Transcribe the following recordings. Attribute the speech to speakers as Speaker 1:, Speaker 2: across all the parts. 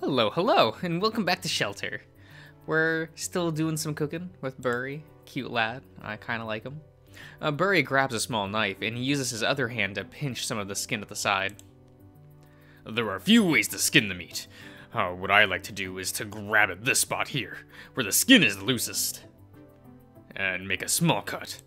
Speaker 1: Hello, and welcome back to Shelter. We're still doing some cooking with Burry. Cute lad, I kinda like him. Burry grabs a small knife, and he uses his other hand to pinch some of the skin at the side.
Speaker 2: There are a few ways to skin the meat. What I like to do is to grab at this spot here, where the skin is loosest, and make a small cut.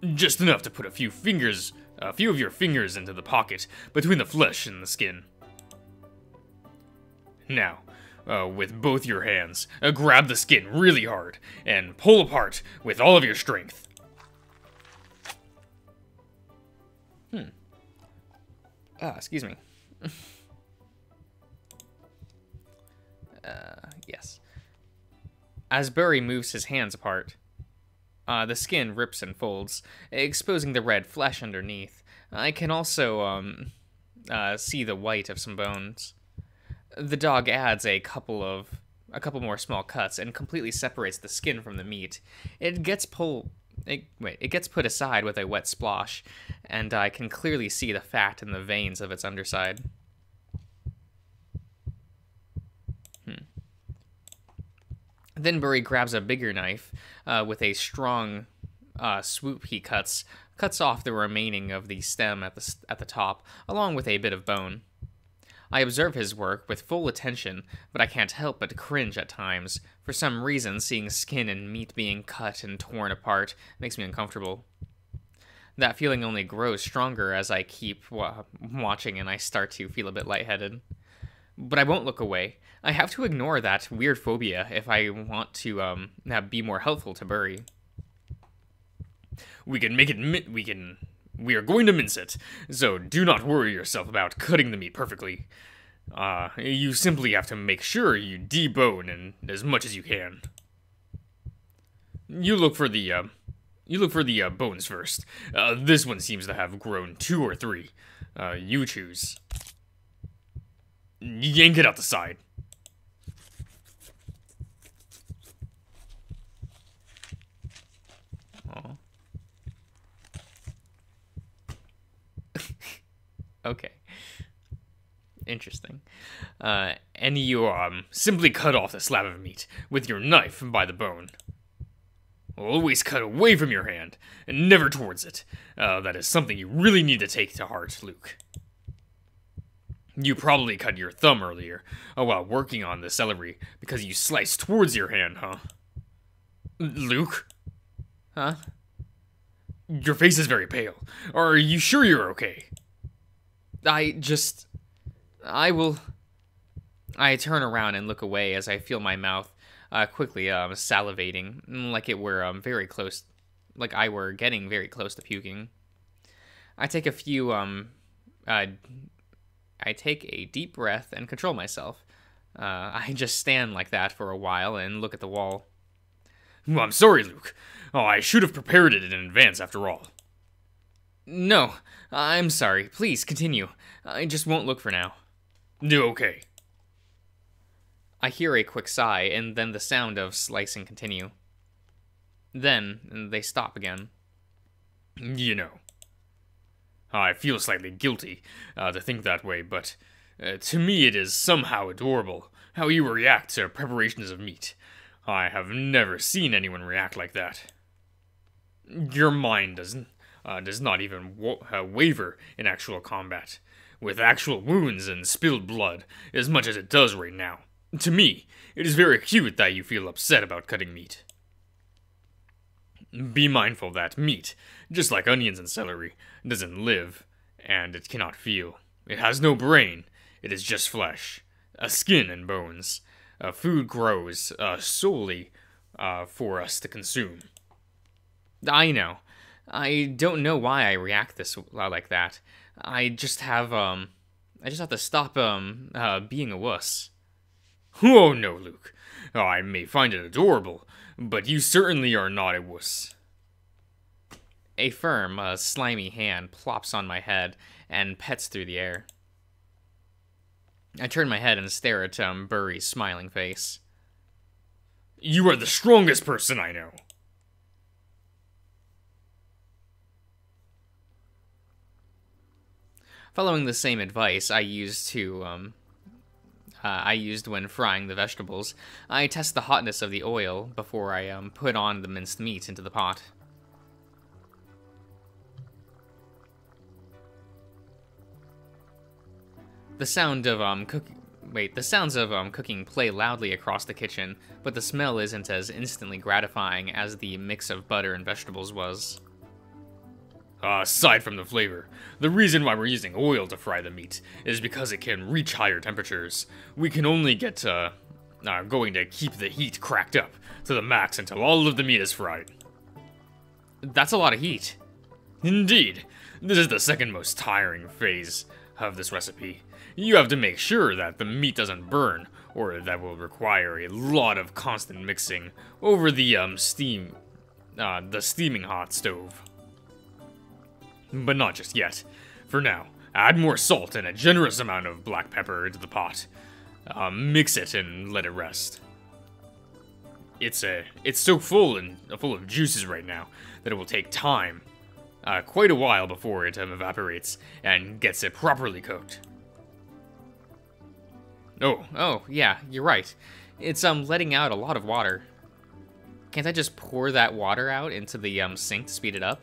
Speaker 2: Just enough to put a few of your fingers into the pocket between the flesh and the skin. Now, with both your hands, grab the skin really hard and pull apart with all of your strength.
Speaker 1: Excuse me. Yes. As Burry moves his hands apart, the skin rips and folds, exposing the red flesh underneath. I can also, see the white of some bones. The dog adds a couple more small cuts and completely separates the skin from the meat. It gets put aside with a wet splosh, and I can clearly see the fat in the veins of its underside. Then Burry grabs a bigger knife with a strong swoop. He cuts off the remaining of the stem at the top, along with a bit of bone. I observe his work with full attention, but I can't help but cringe at times. For some reason, seeing skin and meat being cut and torn apart makes me uncomfortable. That feeling only grows stronger as I keep watching, and I start to feel a bit lightheaded. But I won't look away. I have to ignore that weird phobia if I want to be more helpful to Burry.
Speaker 2: We are going to mince it, so do not worry yourself about cutting the meat perfectly. You simply have to make sure you debone and as much as you can. You look for the bones first. This one seems to have grown 2 or 3. You choose. Yank it out the side.
Speaker 1: Okay. Interesting.
Speaker 2: And you simply cut off the slab of meat with your knife by the bone. Always cut away from your hand, and never towards it. That is something you really need to take to heart, Luke. You probably cut your thumb earlier, while working on the celery, because you sliced towards your hand, huh? Luke?
Speaker 1: Huh?
Speaker 2: Your face is very pale. Are you sure you're okay?
Speaker 1: I turn around and look away as I feel my mouth quickly salivating, like it were like I were getting very close to puking. I take a deep breath and control myself. I just stand like that for a while and look at the wall.
Speaker 2: Well, I'm sorry, Luke. I should have prepared it in advance after all.
Speaker 1: No, I'm sorry. Please, continue. I just won't look for now.
Speaker 2: Okay.
Speaker 1: I hear a quick sigh, and then the sound of slicing continue. Then, they stop again.
Speaker 2: You know, I feel slightly guilty to think that way, but to me it is somehow adorable how you react to preparations of meat. I have never seen anyone react like that. Your mind does not even waver in actual combat, with actual wounds and spilled blood, as much as it does right now. To me, it is very cute that you feel upset about cutting meat. Be mindful that meat, just like onions and celery, doesn't live, and it cannot feel. It has no brain, it is just flesh, skin and bones. Food grows solely for us to consume.
Speaker 1: I know. I don't know why I react like that. I just have to stop being a wuss.
Speaker 2: Oh no, Luke. I may find it adorable, but you certainly are not a wuss.
Speaker 1: A firm, slimy hand plops on my head and pets through the air. I turn my head and stare at Burry's smiling face.
Speaker 2: You are the strongest person I know.
Speaker 1: Following the same advice I used to I used when frying the vegetables. I test the hotness of the oil before I put on the minced meat into the pot. The sound of the sounds of cooking play loudly across the kitchen, but the smell isn't as instantly gratifying as the mix of butter and vegetables was.
Speaker 2: Aside from the flavor, the reason why we're using oil to fry the meat is because it can reach higher temperatures. We can only get going to keep the heat cracked up to the max until all of the meat is fried.
Speaker 1: That's a lot of heat.
Speaker 2: Indeed, this is the second most tiring phase of this recipe. You have to make sure that the meat doesn't burn, or that will require a lot of constant mixing over the steaming hot stove. But not just yet. For now, add more salt and a generous amount of black pepper into the pot. Mix it and let it rest. It's so full of juices right now that it will take time, quite a while before it evaporates and gets it properly cooked.
Speaker 1: Oh, yeah, you're right. It's letting out a lot of water. Can't I just pour that water out into the sink to speed it up?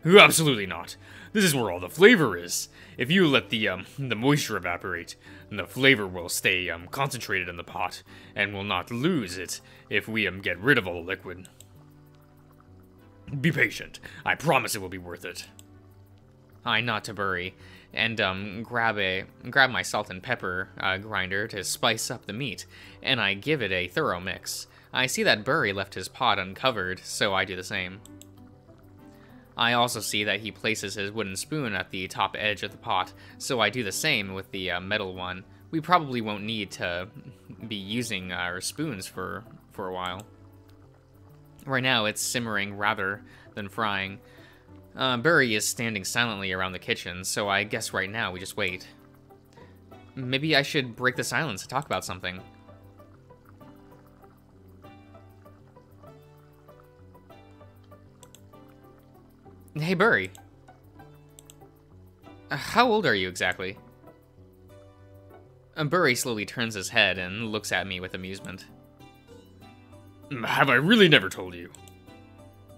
Speaker 2: Absolutely not. This is where all the flavor is. If you let the moisture evaporate, the flavor will stay concentrated in the pot and will not lose it if we get rid of all the liquid. Be patient. I promise it will be worth it.
Speaker 1: I nod to Burry and grab my salt and pepper grinder to spice up the meat, and I give it a thorough mix. I see that Burry left his pot uncovered, so I do the same. I also see that he places his wooden spoon at the top edge of the pot, so I do the same with the metal one. We probably won't need to be using our spoons for a while. Right now, it's simmering rather than frying. Burry is standing silently around the kitchen, so I guess right now we just wait. Maybe I should break the silence to talk about something. Hey, Burry. How old are you exactly? Burry slowly turns his head and looks at me with amusement.
Speaker 2: Have I really never told you?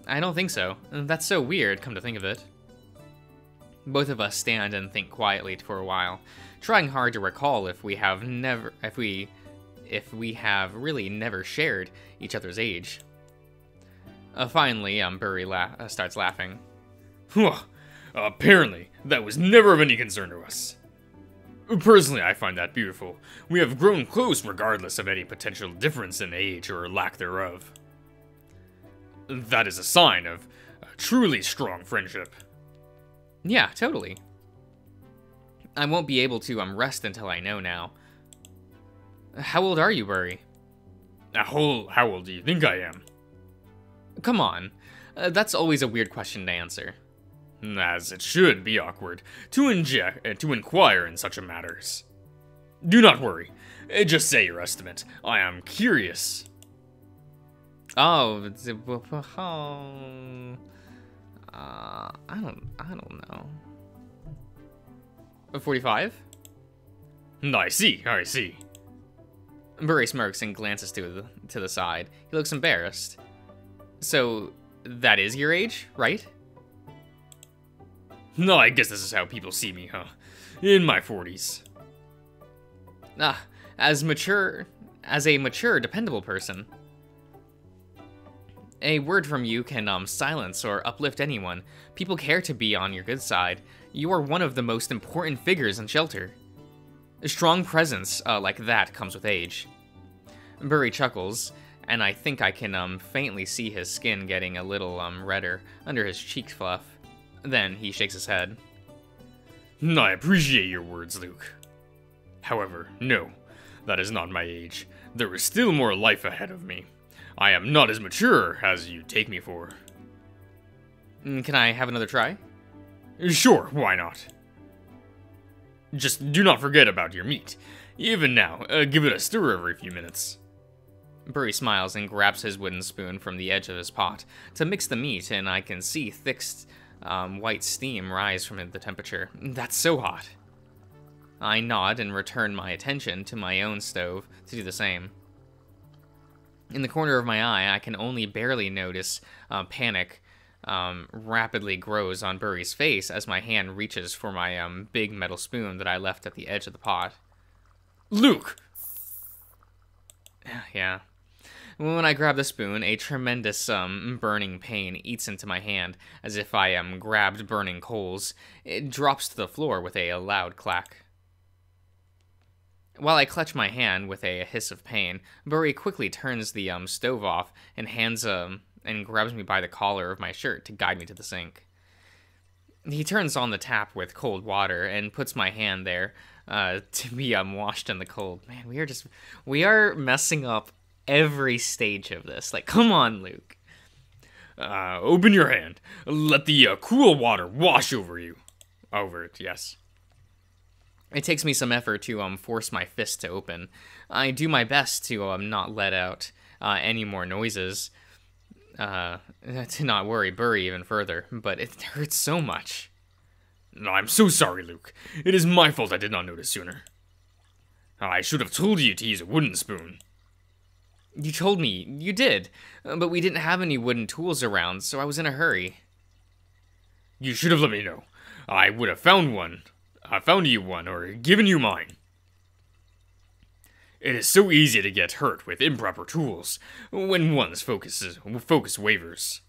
Speaker 1: I don't think so. That's so weird, come to think of it. Both of us stand and think quietly for a while, trying hard to recall if we have really never shared each other's age. Finally, Burry starts laughing.
Speaker 2: Apparently, that was never of any concern to us. Personally, I find that beautiful. We have grown close regardless of any potential difference in age or lack thereof. That is a sign of a truly strong friendship.
Speaker 1: Yeah, totally. I won't be able to rest until I know now. How old are you, Burry?
Speaker 2: How old do you think I am?
Speaker 1: Come on. That's always a weird question to answer.
Speaker 2: As it should be awkward to inquire in such matters. Do not worry. Just say your estimate. I am curious.
Speaker 1: I don't know. 45?
Speaker 2: I see.
Speaker 1: Burry smirks and glances to the side. He looks embarrassed. So, that is your age, right?
Speaker 2: No, I guess this is how people see me, huh? In my 40s.
Speaker 1: As a mature, dependable person. A word from you can silence or uplift anyone. People care to be on your good side. You are one of the most important figures in Shelter. A strong presence like that comes with age. Burry chuckles, and I think I can faintly see his skin getting a little redder under his cheek fluff. Then he shakes his head.
Speaker 2: I appreciate your words, Luke. However, no, that is not my age. There is still more life ahead of me. I am not as mature as you take me for.
Speaker 1: Can I have another try?
Speaker 2: Sure, why not? Just do not forget about your meat. Even now, give it a stir every few minutes.
Speaker 1: Burry smiles and grabs his wooden spoon from the edge of his pot to mix the meat, and I can see thick white steam rise from the temperature. That's so hot. I nod and return my attention to my own stove to do the same. In the corner of my eye, I can only barely notice panic rapidly grows on Burry's face as my hand reaches for my big metal spoon that I left at the edge of the pot.
Speaker 2: Luke!
Speaker 1: Yeah. When I grab the spoon, a tremendous burning pain eats into my hand as if I grabbed burning coals. It drops to the floor with a loud clack. While I clutch my hand with a hiss of pain, Burry quickly turns the stove off and and grabs me by the collar of my shirt to guide me to the sink. He turns on the tap with cold water and puts my hand there to be washed in the cold. Man, we are messing up every stage of this. Like, come on, Luke.
Speaker 2: Open your hand. Let the cool water wash over you. Over it, yes.
Speaker 1: It takes me some effort to force my fist to open. I do my best to not let out any more noises, to not worry Burry even further, but it hurts so much.
Speaker 2: I'm so sorry, Luke. It is my fault I did not notice sooner. I should have told you to use a wooden spoon.
Speaker 1: You told me, you did, but we didn't have any wooden tools around, so I was in a hurry.
Speaker 2: You should have let me know. I would have found one. I found you one, or given you mine. It is so easy to get hurt with improper tools when one's focus wavers.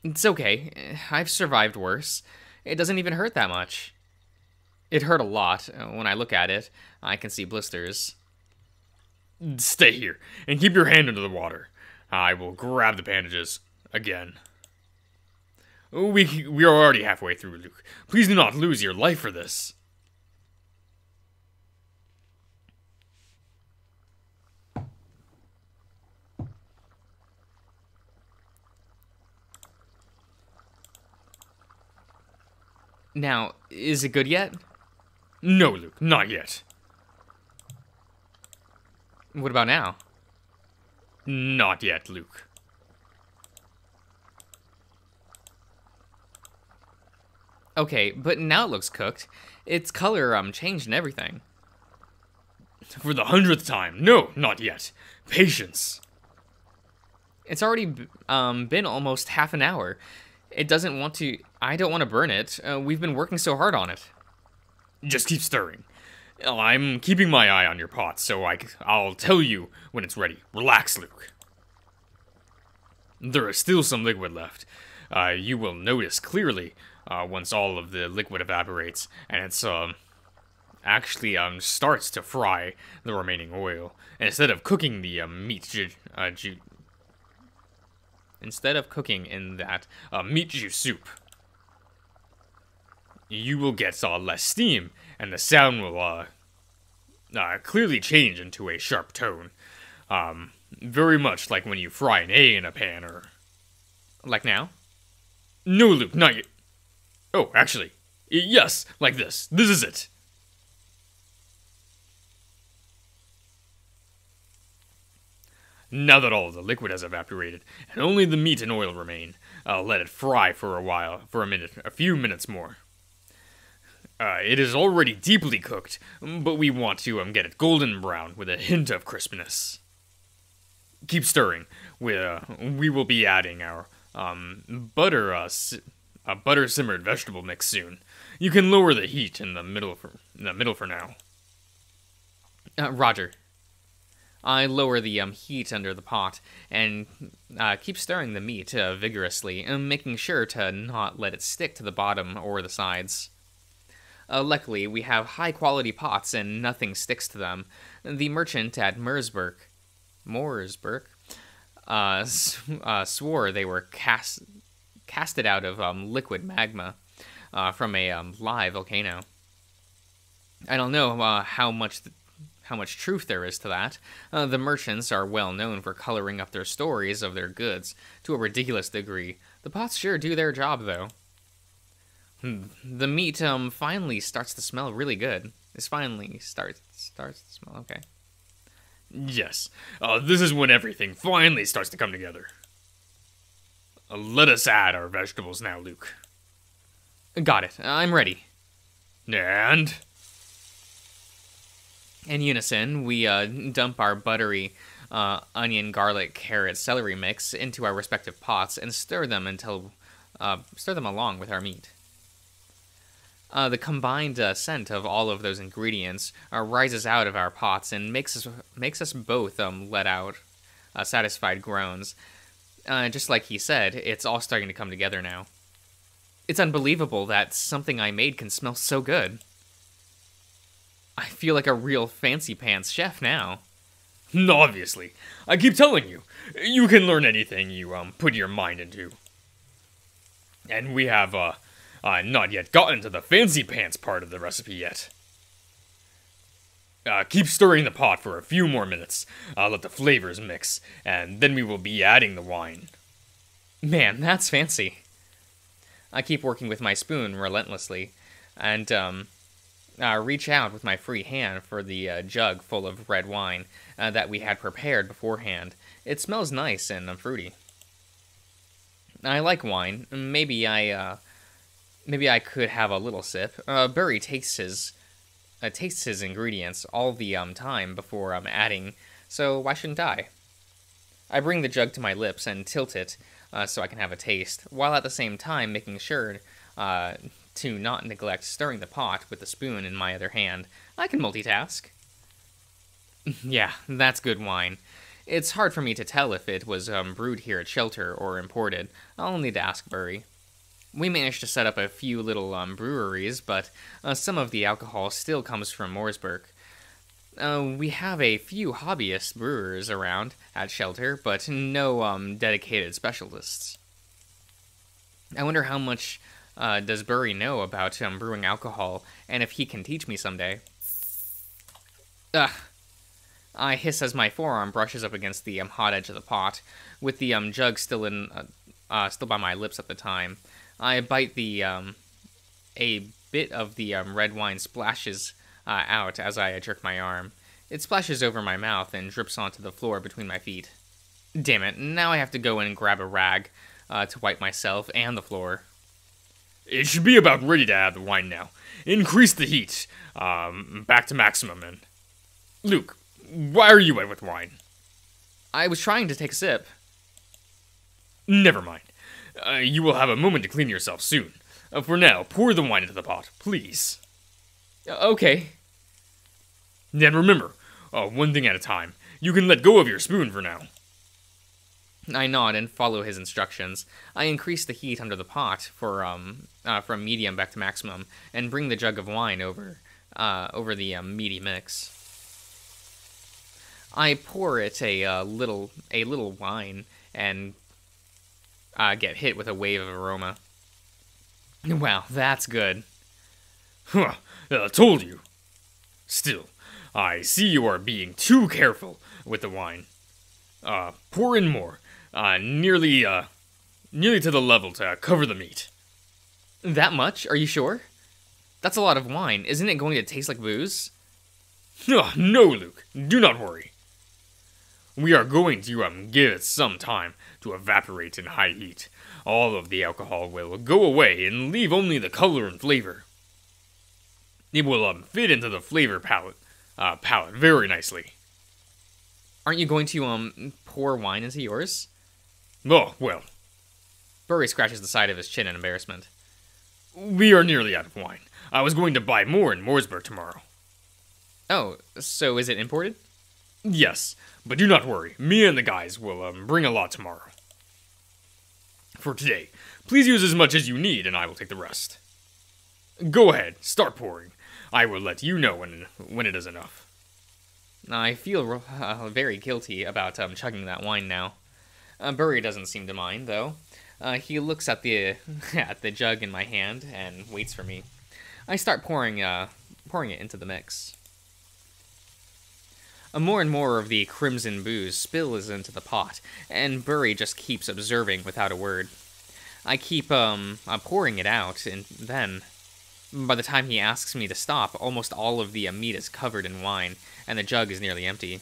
Speaker 1: It's okay. I've survived worse. It doesn't even hurt that much. It hurt a lot. When I look at it, I can see blisters.
Speaker 2: Stay here, and keep your hand under the water. I will grab the bandages again. We are already halfway through, Luke. Please do not lose your life for this.
Speaker 1: Now, is it good yet?
Speaker 2: No, Luke, not yet.
Speaker 1: What about now?
Speaker 2: Not yet, Luke.
Speaker 1: Okay, but now it looks cooked. Its color changed and everything.
Speaker 2: For the 100th time, no, not yet. Patience.
Speaker 1: It's already been almost half an hour. It doesn't want to... I don't want to burn it. We've been working so hard on it.
Speaker 2: Just keep stirring. I'm keeping my eye on your pot, so I'll tell you when it's ready. Relax, Luke. There is still some liquid left. You will notice clearly once all of the liquid evaporates, and it's actually starts to fry the remaining oil. And instead of cooking the instead of cooking in that meat juice soup, you will get less steam, and the sound will clearly change into a sharp tone. Very much like when you fry an egg in a pan, or...
Speaker 1: Like now?
Speaker 2: No, Luke, not yet. Oh, actually, yes, like this. This is it. Now that all of the liquid has evaporated, and only the meat and oil remain, I'll let it fry for a while, a few minutes more. It is already deeply cooked, but we want to get it golden brown with a hint of crispness. Keep stirring. We will be adding our butter simmered vegetable mix soon. You can lower the heat in the middle for now.
Speaker 1: Roger. I lower the heat under the pot and keep stirring the meat vigorously, making sure to not let it stick to the bottom or the sides. Luckily, we have high-quality pots and nothing sticks to them. The merchant at Mrjosh swore they were casted out of liquid magma from a live volcano. I don't know how much truth there is to that. The merchants are well known for coloring up their stories of their goods to a ridiculous degree. The pots sure do their job, though. The meat finally starts to smell really good. This finally starts to smell okay.
Speaker 2: Yes, this is when everything finally starts to come together. Let us add our vegetables now, Luke.
Speaker 1: Got it. I'm ready.
Speaker 2: And...
Speaker 1: In unison, we dump our buttery onion, garlic, carrot, celery mix into our respective pots and stir them along with our meat. The combined scent of all of those ingredients rises out of our pots and makes us both let out satisfied groans. Just like he said, it's all starting to come together now. It's unbelievable that something I made can smell so good. I feel like a real fancy pants chef now.
Speaker 2: Obviously. I keep telling you, you can learn anything you put your mind into. And we have not yet gotten to the fancy pants part of the recipe yet. Keep stirring the pot for a few more minutes. Let the flavors mix, and then we will be adding the wine.
Speaker 1: Man, that's fancy. I keep working with my spoon relentlessly, and reach out with my free hand for the jug full of red wine that we had prepared beforehand. It smells nice and fruity. I like wine. Maybe I could have a little sip. Burry tastes his ingredients all the time before I'm adding, so why shouldn't I? I bring the jug to my lips and tilt it so I can have a taste, while at the same time making sure to not neglect stirring the pot with the spoon in my other hand. I can multitask. Yeah, that's good wine. It's hard for me to tell if it was brewed here at Shelter or imported. I'll need to ask Burry. We managed to set up a few little breweries, but some of the alcohol still comes from Mooresburg. We have a few hobbyist brewers around at Shelter, but no dedicated specialists. I wonder how much does Burry know about brewing alcohol, and if he can teach me someday. Ugh. I hiss as my forearm brushes up against the hot edge of the pot, with the jug still by my lips at the time. I bite a bit of the red wine splashes out as I jerk my arm. It splashes over my mouth and drips onto the floor between my feet. Damn it, now I have to go in and grab a rag to wipe myself and the floor.
Speaker 2: It should be about ready to add the wine now. Increase the heat back to maximum, and... Luke, why are you wet with wine?
Speaker 1: I was trying to take a sip.
Speaker 2: Never mind. You will have a moment to clean yourself soon. For now, pour the wine into the pot, please.
Speaker 1: Okay.
Speaker 2: Then remember, one thing at a time. You can let go of your spoon for now.
Speaker 1: I nod and follow his instructions. I increase the heat under the pot from medium back to maximum, and bring the jug of wine over the meaty mix. I pour it a little wine and get hit with a wave of aroma. Wow, that's good.
Speaker 2: Huh, I told you. Still, I see you are being too careful with the wine. Pour in more. Nearly to the level to cover the meat.
Speaker 1: That much? Are you sure? That's a lot of wine. Isn't it going to taste like booze?
Speaker 2: No, Luke. Do not worry. We are going to give it some time to evaporate in high heat. All of the alcohol will go away and leave only the color and flavor. It will fit into the flavor palette very nicely.
Speaker 1: Aren't you going to pour wine into yours?
Speaker 2: Oh, well.
Speaker 1: Burry scratches the side of his chin in embarrassment.
Speaker 2: We are nearly out of wine. I was going to buy more in Mooresburg tomorrow.
Speaker 1: Oh, so is it imported?
Speaker 2: Yes, but do not worry. Me and the guys will bring a lot tomorrow. For today, please use as much as you need and I will take the rest. Go ahead, start pouring. I will let you know when it is enough.
Speaker 1: I feel very guilty about chugging that wine now. Burry doesn't seem to mind, though. He looks at the jug in my hand and waits for me. I start pouring it into the mix. More and more of the crimson booze spills into the pot, and Burry just keeps observing without a word. I keep pouring it out, and then, by the time he asks me to stop, almost all of the meat is covered in wine, and the jug is nearly empty.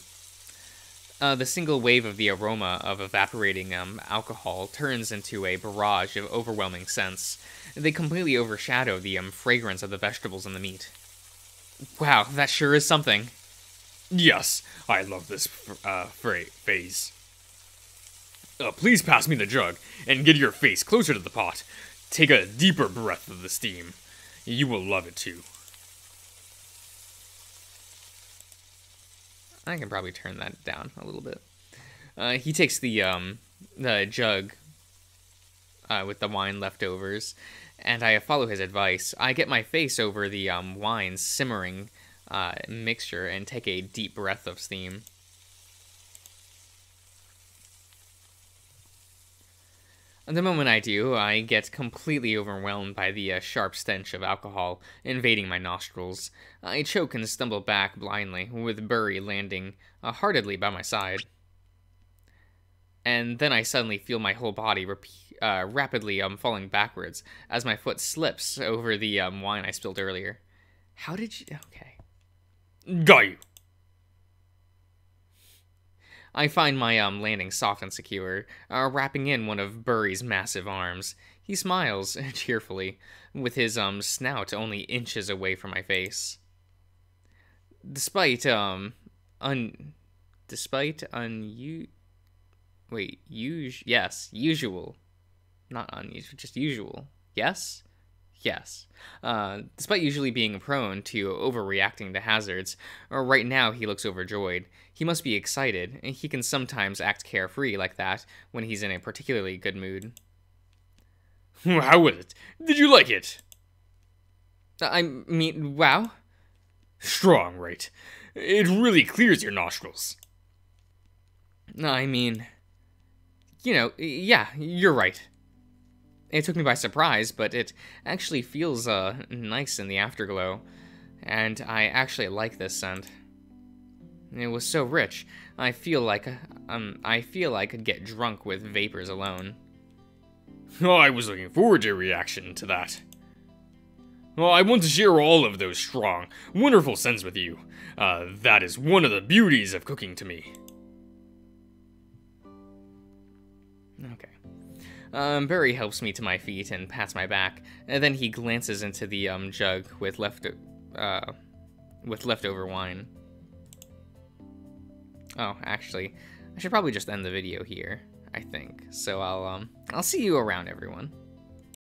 Speaker 1: The single wave of the aroma of evaporating alcohol turns into a barrage of overwhelming scents. They completely overshadow the fragrance of the vegetables and the meat. Wow, that sure is something.
Speaker 2: Yes, I love this phase. Please pass me the jug, and get your face closer to the pot. Take a deeper breath of the steam. You will love it too.
Speaker 1: I can probably turn that down a little bit. He takes the jug with the wine leftovers, and I follow his advice. I get my face over the wine simmering mixture and take a deep breath of steam. The moment I do, I get completely overwhelmed by the sharp stench of alcohol invading my nostrils. I choke and stumble back blindly, with Burry landing heartedly by my side. And then I suddenly feel my whole body rapidly falling backwards as my foot slips over the wine I spilled earlier. How did you... Okay.
Speaker 2: Got you.
Speaker 1: I find my landing soft and secure, wrapping in one of Burry's massive arms. He smiles cheerfully, with his snout only inches away from my face. Despite unusual, not unusual, just usual. Yes. Despite usually being prone to overreacting to hazards, right now he looks overjoyed. He must be excited, and he can sometimes act carefree like that when he's in a particularly good mood.
Speaker 2: How was it? Did you like it?
Speaker 1: I mean, wow.
Speaker 2: Strong, right? It really clears your nostrils.
Speaker 1: I mean, yeah, you're right. It took me by surprise, but it actually feels nice in the afterglow, and I actually like this scent. It was so rich. I feel like I could get drunk with vapors alone.
Speaker 2: Oh, I was looking forward to your reaction to that. Well, I want to share all of those strong, wonderful scents with you. That is one of the beauties of cooking to me.
Speaker 1: Okay. Burry helps me to my feet and pats my back, and then he glances into the jug with leftover wine. Oh, actually, I should probably just end the video here, I think. So I'll see you around, everyone.